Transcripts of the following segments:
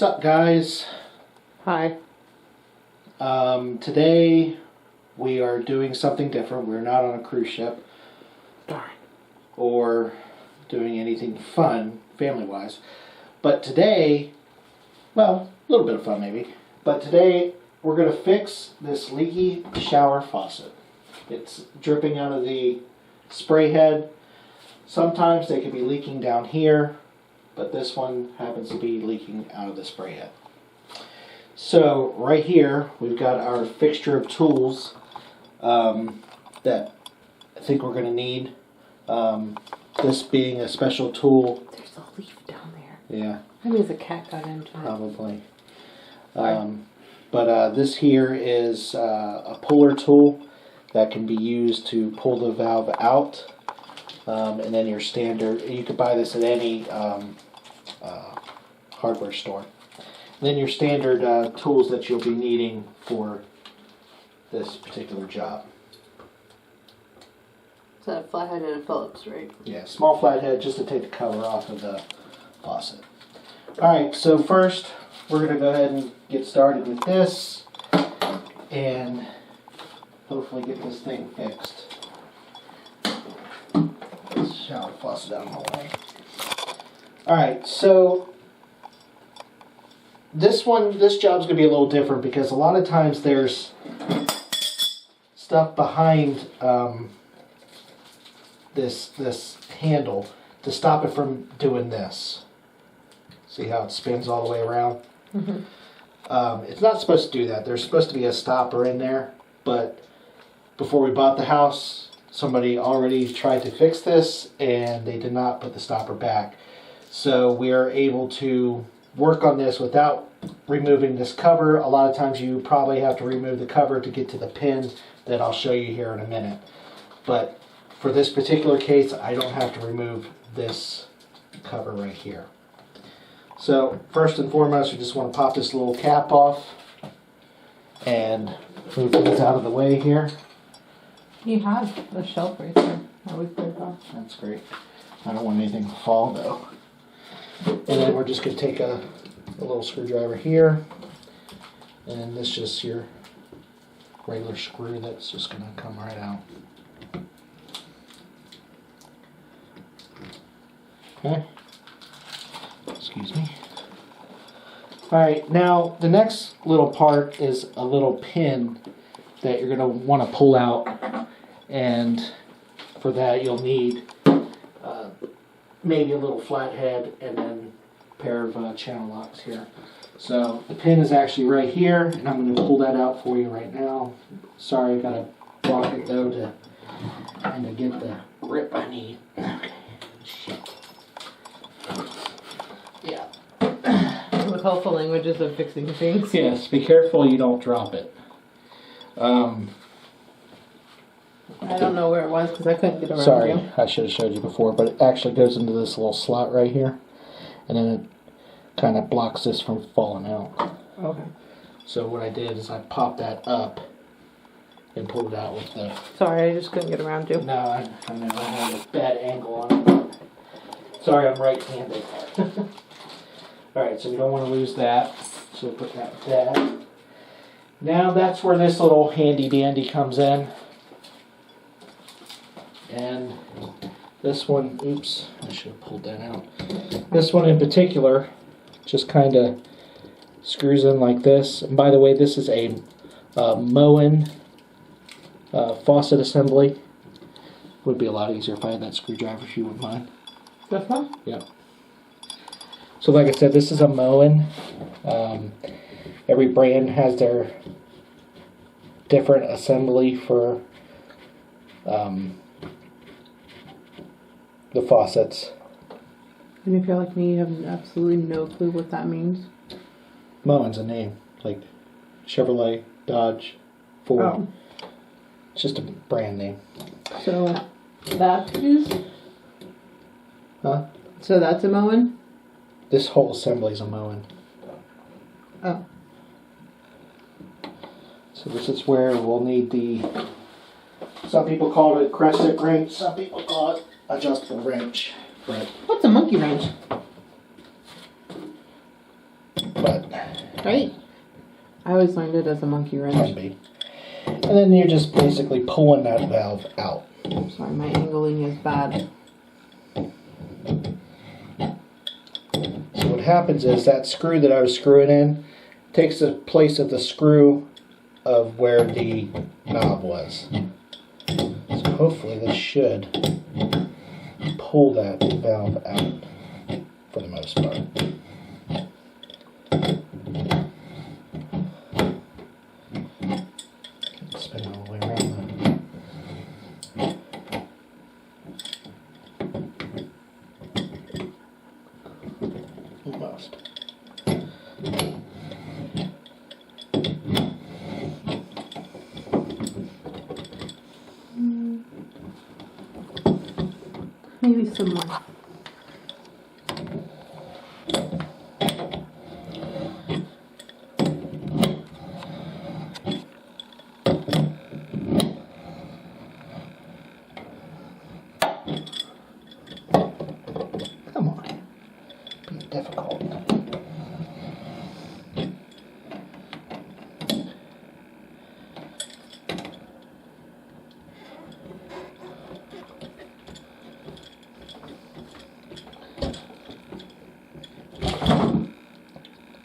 Sup guys? Hi. Today we are doing something different. We're not on a cruise ship. Darn. Or doing anything fun, family-wise. But today, well, a little bit of fun maybe. But today we're going to fix this leaky shower faucet. It's dripping out of the spray head. Sometimes they could be leaking down here, but this one happens to be leaking out of the spray head. So right here we've got our fixture of tools that I think we're going to need. This being a special tool. There's a leaf down there. Yeah. Maybe the cat got into it. Probably. But this here is a puller tool that can be used to pull the valve out. And then your standard, you could buy this at any hardware store. And then your standard tools that you'll be needing for this particular job. Is that a flathead and a Phillips, right? Yeah, small flathead just to take the cover off of the faucet. Alright, so first we're going to go ahead and get started with this and hopefully get this thing fixed. Let's shower faucet out of the way. Alright, so this job's going to be a little different because a lot of times there's stuff behind this handle to stop it from doing this. See how it spins all the way around? Mm-hmm. It's not supposed to do that. There's supposed to be a stopper in there, but before we bought the house, somebody already tried to fix this and they did not put the stopper back. So we are able to work on this without removing this cover. A lot of times you probably have to remove the cover to get to the pin that I'll show you here in a minute. But for this particular case, I don't have to remove this cover right here. So first and foremost, we just want to pop this little cap off and move things out of the way here. You have a shelf right there that we cleared off. That's great. I don't want anything to fall though. And then we're just going to take a little screwdriver here, and this is just your regular screw that's just going to come right out. Okay. Excuse me. Alright, now the next little part is a little pin that you're going to want to pull out, and for that you'll need maybe a little flathead and then a pair of channel locks here. So the pin is actually right here, and I'm going to pull that out for you right now. Sorry, I got to block it though to kind of get the grip I need. Okay, shit. Yeah. The colorful languages of fixing things. Yes, be careful you don't drop it. I don't know where it was because I couldn't get around Sorry, you. I should have showed you before, but it actually goes into this little slot right here, and then it kind of blocks this from falling out. Okay. So what I did is I popped that up and pulled it out with the... Sorry, I just couldn't get around you. No, I know I had a bad angle on it. Sorry, I'm right-handed. Alright, so we don't want to lose that, so we'll put that back. Now that's where this little handy-dandy comes in. And this one, oops, I should have pulled that out. This one in particular just kind of screws in like this. And by the way, this is a Moen faucet assembly. Would be a lot easier if I had that screwdriver, if you wouldn't mind. This one? Yeah. So like I said, this is a Moen. Every brand has their different assembly for the faucets. And if you're like me, you have absolutely no clue what that means. Moen's a name, like Chevrolet, Dodge, Ford. Oh. It's just a brand name. So that is? Huh? So that's a Moen? This whole assembly is a Moen. Oh. So this is where we'll need the... Some people call it a crescent wrench. Some people call it adjustable wrench. But What's a monkey wrench? But Right. I always learned it as a monkey Can wrench. be. And then you're just basically pulling that valve out. Sorry, my angling is bad. So what happens is that screw that I was screwing in takes the place of the screw of where the knob was. So hopefully this should pull that valve out for the most part. Spin all the way around though. Almost. Maybe some more. Come on. Being difficult.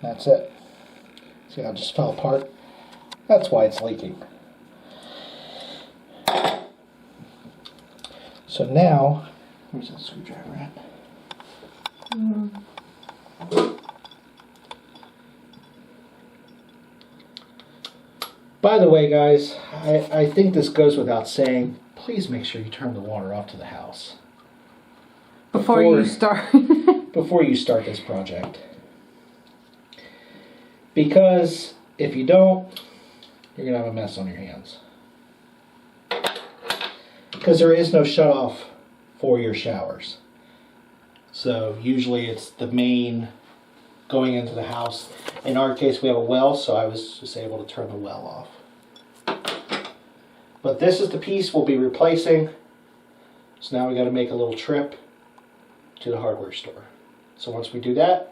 That's it. See how it just fell apart? That's why it's leaking. So now, where's that screwdriver at? By the way, guys, I think this goes without saying, please make sure you turn the water off to the house. Before you start. Before you start this project. Because if you don't, you're going to have a mess on your hands. Because there is no shutoff for your showers. So usually it's the main going into the house. In our case we have a well, so I was just able to turn the well off. But this is the piece we'll be replacing. So now we got to make a little trip to the hardware store. So once we do that,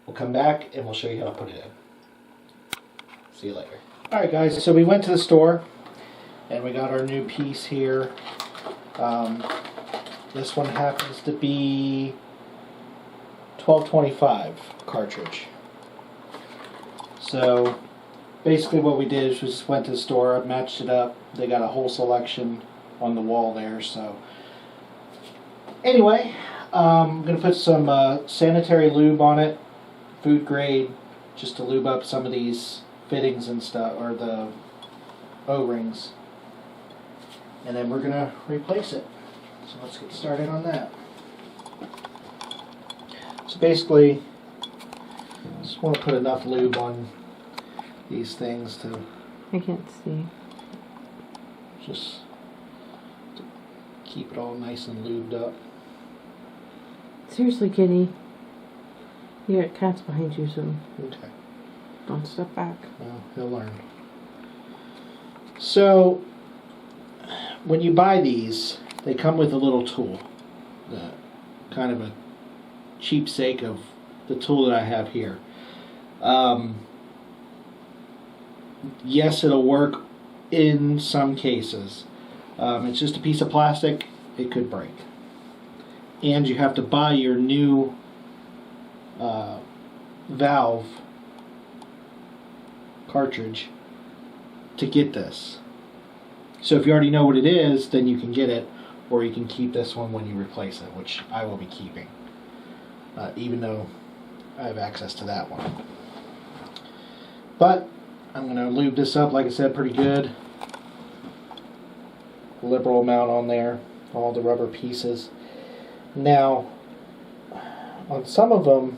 we'll come back and we'll show you how to put it in. See you later. Alright guys, so we went to the store and we got our new piece here. This one happens to be 1225 cartridge. So basically what we did is we just went to the store, matched it up. They got a whole selection on the wall there. So anyway, I'm going to put some sanitary lube on it, food grade, just to lube up some of these fittings and stuff, or the O-rings. And then we're going to replace it. So let's get started on that. So basically, just want to put enough lube on these things to I can't see. just to keep it all nice and lubed up. Seriously, kitty. You got cats behind you, so Okay. don't step back. Well, he'll learn. So, when you buy these, they come with a little tool. Kind of a cheapsake of the tool that I have here. Yes, it'll work in some cases. It's just a piece of plastic. It could break. And you have to buy your new valve cartridge to get this. So if you already know what it is, then you can get it, or you can keep this one when you replace it, which I will be keeping, even though I have access to that one. But I'm going to lube this up, like I said, pretty good. Liberal amount on there, all the rubber pieces. Now, on some of them,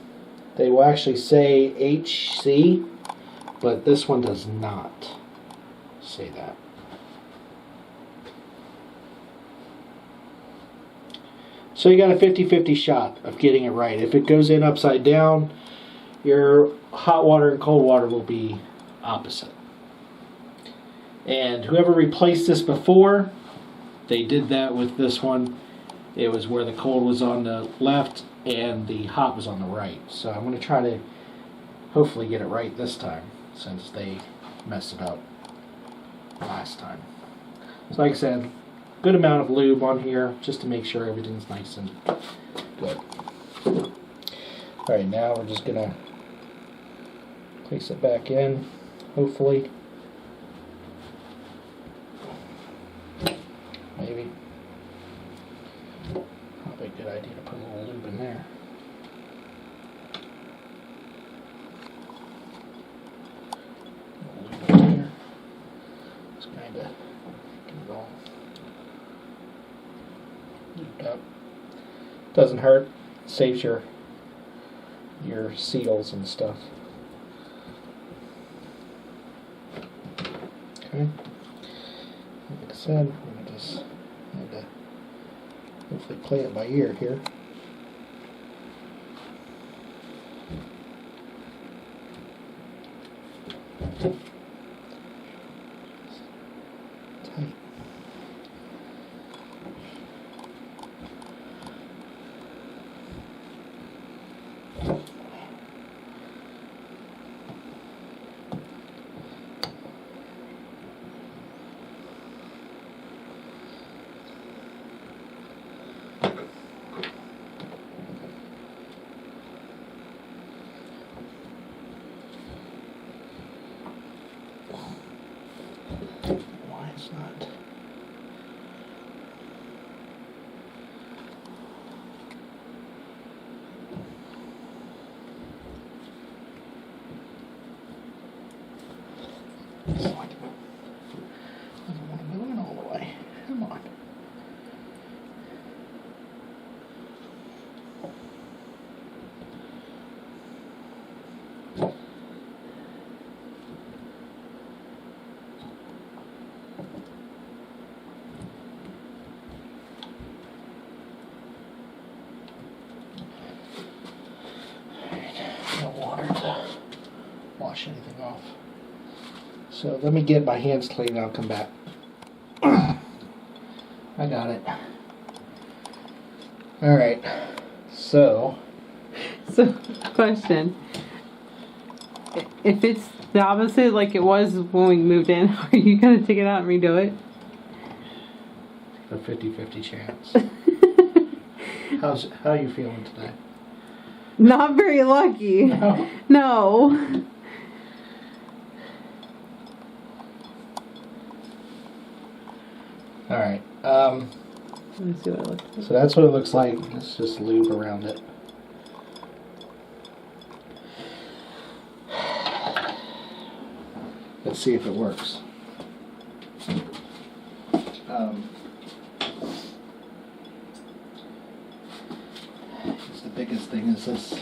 they will actually say HC, but this one does not say that. So you got a 50-50 shot of getting it right. If it goes in upside down, your hot water and cold water will be opposite. And whoever replaced this before, they did that with this one. It was where the cold was on the left and the hot was on the right. So I'm going to try to hopefully get it right this time, since they messed it up last time. So like I said, good amount of lube on here just to make sure everything's nice and good. Alright, now we're just gonna place it back in, hopefully. Maybe. Probably a good idea to put a little lube in there. Just kind of get it all lubed up. Doesn't hurt. Saves your seals and stuff. Okay. Like I said, we're gonna just have to hopefully play it by ear here. Tight. Why it's not? It's like it doesn't want to go in all the way. Come on. No water to wash anything off. So let me get my hands clean and I'll come back. I got it. Alright. So, question. If it's the opposite like it was when we moved in, are you going to take it out and redo it? a 50-50 chance. How are you feeling today? Not very lucky. No. No. Alright. Let me see what it looks like. So that's what it looks like. Let's just lube around it. Let's see if it works. The biggest thing is this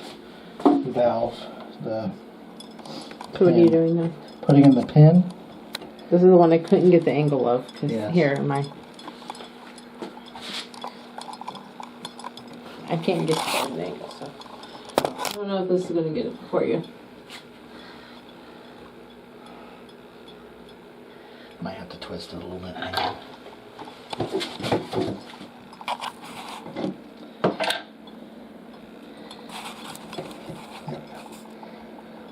valve. So what are you doing now? Putting in the pin. This is the one I couldn't get the angle of. Cause Yes. Here, I can't get the angle, so I don't know if this is gonna get it for you. Might have to twist it a little bit. Hang on.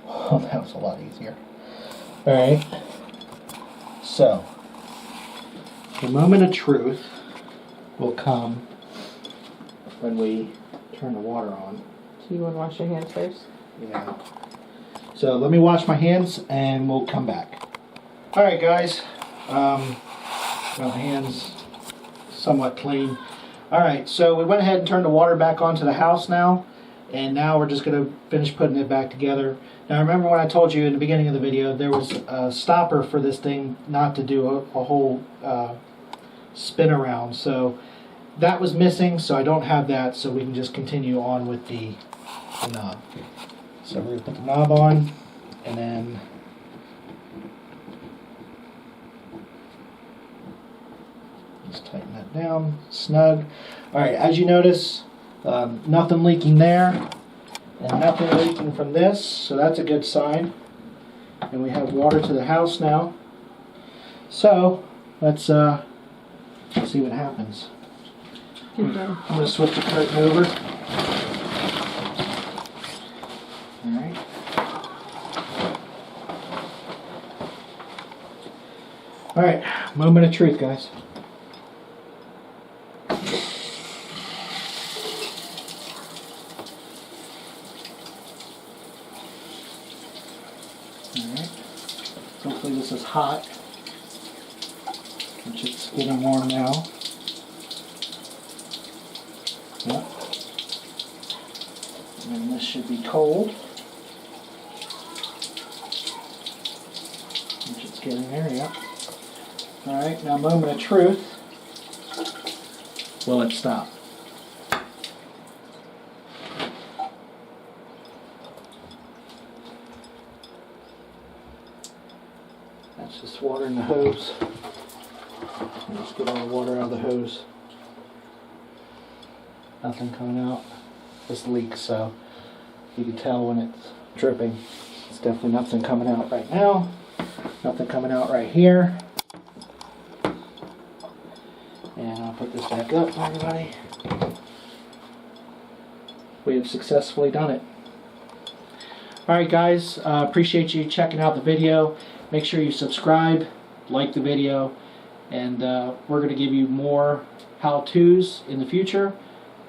Oh, that was a lot easier. Alright. So, the moment of truth will come when we turn the water on. Do you want to wash your hands first? Yeah. So let me wash my hands and we'll come back. Alright guys. My hands somewhat clean. Alright, so we went ahead and turned the water back onto the house now. And now we're just going to finish putting it back together. Now remember when I told you in the beginning of the video there was a stopper for this thing not to do a whole spin around. So that was missing, so I don't have that, so we can just continue on with the knob. So we're going to put the knob on and then just tighten that down, snug. Alright, as you notice, nothing leaking there, and nothing leaking from this, so that's a good sign. And we have water to the house now. So, let's see what happens. Good job. I'm going to switch the curtain over. Alright. Alright, moment of truth, guys. Alright, hopefully this is hot, which it's getting warm now. Yep. And this should be cold, which it's getting there, yep. Alright, now moment of truth. Will it stop? That's just water in the hose. Let's get all the water out of the hose. Nothing coming out. This leaks, so you can tell when it's dripping. It's definitely nothing coming out right now. Nothing coming out right here. And I'll put this back up for everybody. We have successfully done it. Alright guys, appreciate you checking out the video. Make sure you subscribe, like the video, and we're going to give you more how-tos in the future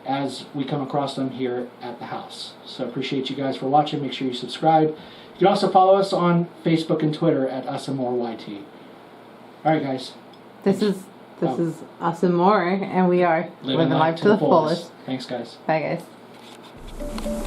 as we come across them here at the house. So appreciate you guys for watching. Make sure you subscribe. You can also follow us on Facebook and Twitter at UsandMoreYT. Alright guys. This is Us and More, and we are living life to the fullest. Thanks guys. Bye guys.